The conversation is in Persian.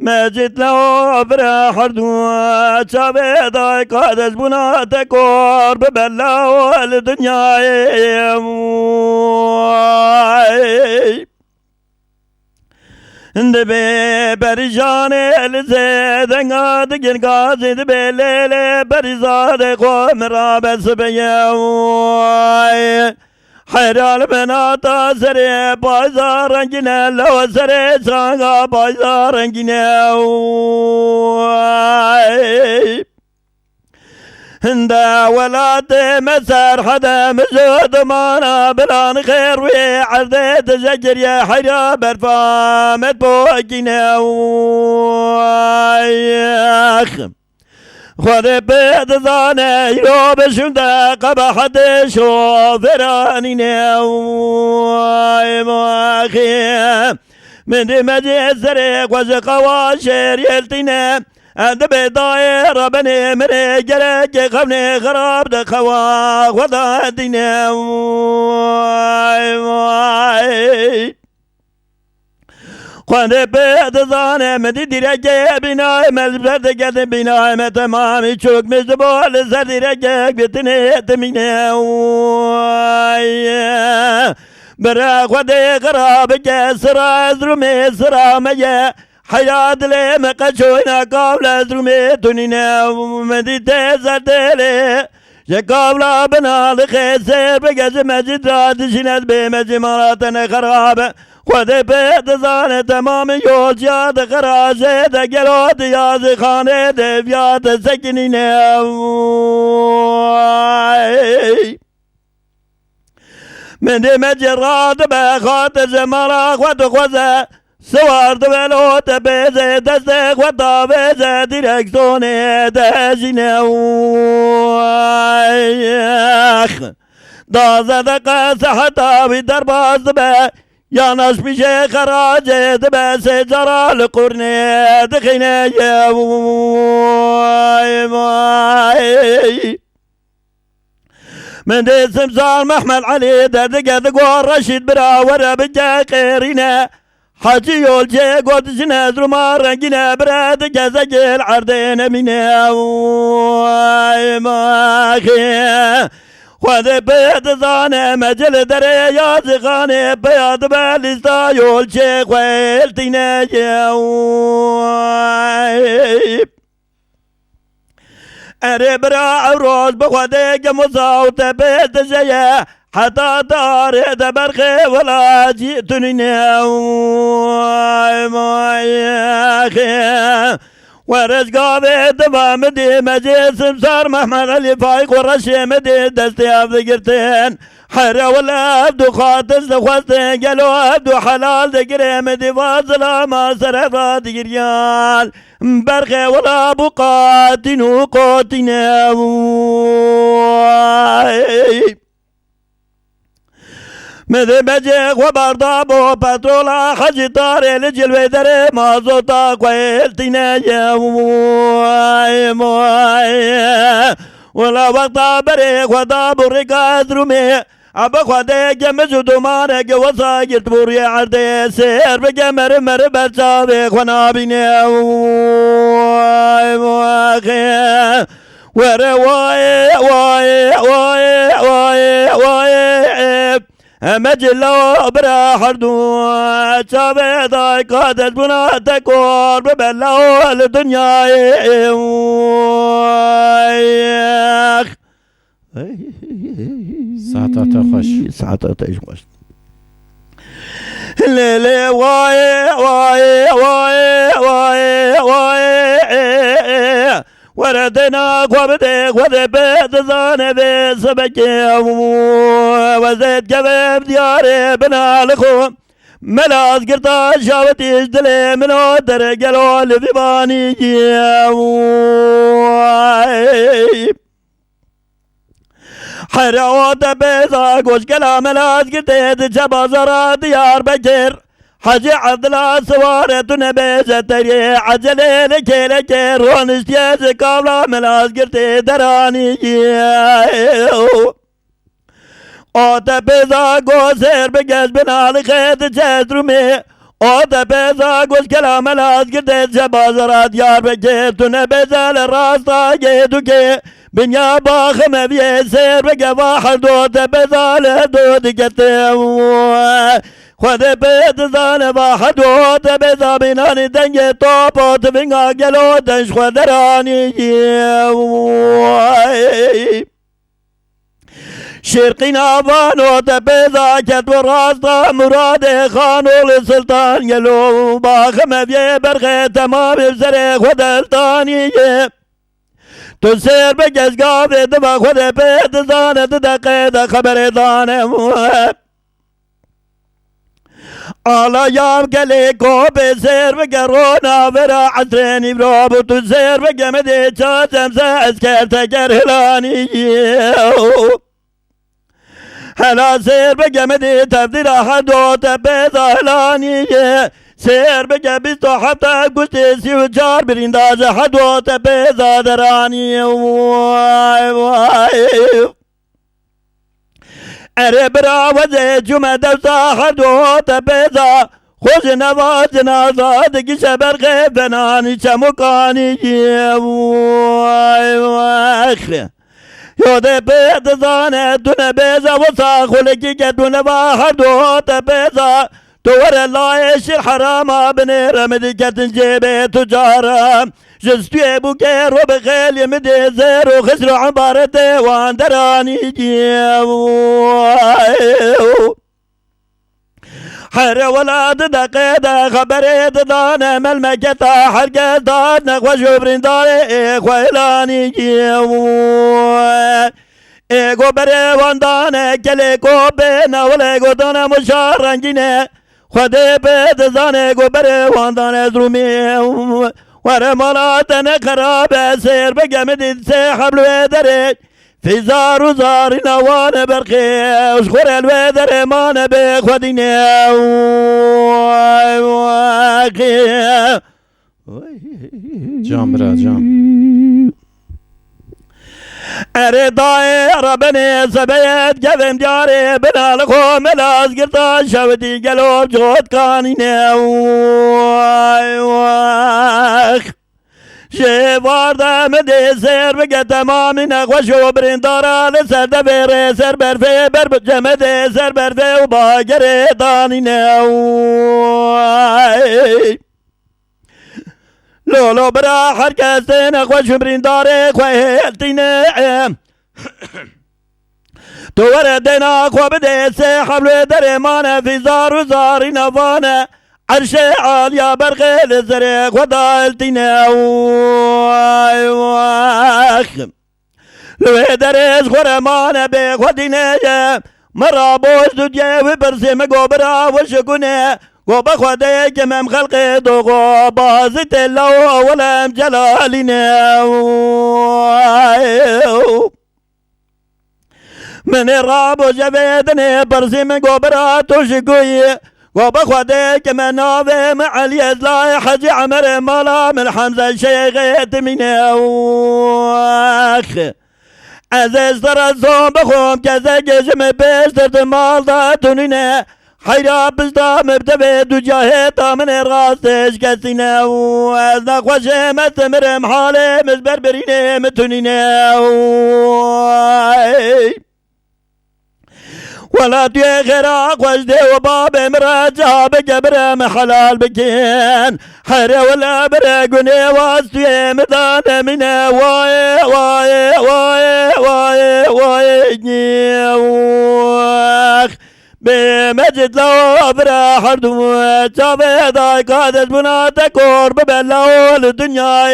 مجد له فرح دوا شابه داي قادش بنا تكور ببلا والدنيا دبي بريشان الزيد قاد جن قاضي دبي ليلة بريزاد قوم رابس بيوي حيرال بناتا سري بايزا رنجنا لو سري سانغا بايزا رنجنا هندا ولاد مسار حدا مزود مانا بلان خير وعرضي تزجر يا حيا برفامت بوكينا خذ بيد ظاني يوب شمدا قبحت شوفراني ناوي من مجي الزريق وزقواشير يلتنا دبي داير بني مري جرك خبني خراب دخوا وضع دينا خواند بيد ظاني مدي درجة بناي مزبرد قد بناي متمامي چوك مزبول زر درجة بتني تمينا برا خودي خراب جسرا ازرمي سرا مجا حياة لي مقشونا قابل ازرمي تنينا مدي تيزر تيلي قابل بنا لخيسر بقز مجد راد شنات بمجي مراتنا خراب خود بيت زانه تمام يوجيات خراجه دقلو دياز خانه دفيات سكنينه من دي مجرات بخات زمرا خود خوزه سوارد ولو تبيزه دسته خود دابيزه ديركسونه دجينه دازه دقه سحطه بدرباز به ياناش بيجي خراجه دبس جرال قرنه دخينه يا ماي من دي سمسار محمد علي دردقه دقوار رشيد براوره بجا قيرينه حاجي يولجي قد جناز رما رنجينه برادقه زجل عردين منه ماي خود بيد زانه مجل دري يا زغانه بياد بالستا يول شيخ ويلتينا جاوي اري برا عروس بخودك مصاوت بيد جايا حتى دار دبرخي ولا جيتني ناوي ماي ورزقا بيدما مدي مجيس مسار محمد علي فايق ورشي مدي دستي ذكرتين حرا ولا عبدو خاطز لخوستين قالوا عبدو حلال ذكري مدي فاصلة ما سرفا ذكريال برخي ولا بقاتن وقوتنا مذي بجيك وبردابو باترولا حجي طاري لجلوي دري مازوتا قويلتنا يا موي ولا وقتا بريك ودابو رقاد رومي عبا خوديك جمجو دومانك وصاقر تبوري عردي سير بجمر مر برشابيك ونابيني موي ورواي واي واي واي واي مجلو برا حردو شابه داي قادش بنا تكور ببلاو الدنيا ساعتا خوش ساعتا خوش ليلي واي واي واي واي واي وردنا قبدك وذبت زانه بسبكي وزيد كباب دياري بنا لخو ملاز قرطا شاوتي اشدلي منو درقلو اللي في باني حراوات بيزا قوش كلام ملاز قرطي دجبا زرا ديار بكر حاجي عدلا سوارة نبيزة تري عجلة لكي لكي رون اشتياز قابلة ملاز قرتي دراني اوتا بيزا قوسير بقاش بنا لخيط جاز رومي او ده بيزا قول كلام لاز قديت جبازرات يار بجيتو بيزا للراستا جيتو كي بنيا باخم بيسير بقى واحد دوت بيزا لدود قتيم خود بيت زان واحد دوت بيزا بيناني دنجي توبوت بنيا قلو دنش خودراني شرقنا بانو تبيزا كتب راستا مراد خانو للسلطان يلو باخم بيه برغي تمام بسري خود التاني تسير بجز قابل دبا خود بيت زانة تدقيد خبر زانة على يام كليكو بسير بقرونا برا عسريني بروبو تسير بقمدي تشاتم ساسكر تجرهلاني هلا سير بقمدي تبديل حدو تبيض هلانية سير بقبيستو حتى قلتي سيوجار برنداز حدو تبيض دراني واي واي اربرا وزي جمع دوسا حدو تبيض خوش نواز نازاد کی شبر غیبنانی چمکانی واي واي يودي بيت زانة دون بيزا وصاخلكي كدون واحد وهوت بيزا تور الله يشير حرام بني رمدي كتنجيبي تجارة جستوي بوكير وبخيل يمدي زير وخسر عبارتي واندراني حر ولاد دقيدة خبري دانا ملمكتا حرقة دانا وشوبرين داري خويلاني ايغو بري واندانا كليكو بينا وليغو دانا مشارنجيني خدي بيت زاني ايغو بري واندانا زرومي ورمالاتنا خرابة سير بقمد سيحب الويدري في زار وزار نوان برخي وشخور الويدر مان بخوديني جام برا جام ارداي ربني سبيت قدم جاري بنا لخو ملاز قرطان شودي قلوب جود كانيني شوارده مدي سير بقى تمامي نخوشو برندارا لسر دبيري سر برفي بربط جمدي سر برفي وباقري داني ناوي لولو برا حركستي نخوشو برنداري خويلتيني توردنا خو بدي سيحبلو دريمانا في زار وزاري نفانا عرشي عاليا برغيل الزريق ودايلتنا واخ لو دريس غرمانا بيك ودينا مرابوش دوديا وبرسي مقوبرا وشكونا وبخودي كمام خلقي دوغو بازت اللو ولم جلالنا من الرابو جبيدني برسي مقوبرا توشكوي وبخودي كما نافي مع اليزلاي حجي عمر مالا من حمزة شيخ تميني واخ عزيز ترزوم بخوم كذا جسم بيستر مال داتونينا حيرا بزدا مبتبه دو جاهتا من الراستش كسينا وازنا خوشي مستمر محالي مزبربريني متونينا ولا تيخرا قوجدي وباب مراجع بجبر محلال بكين حري ولا برقني واستي مدان من واي واي واي واي واي واخ بمجد لو افرح حردو جابي داي قادس بنا تكور ببلاو الدنيا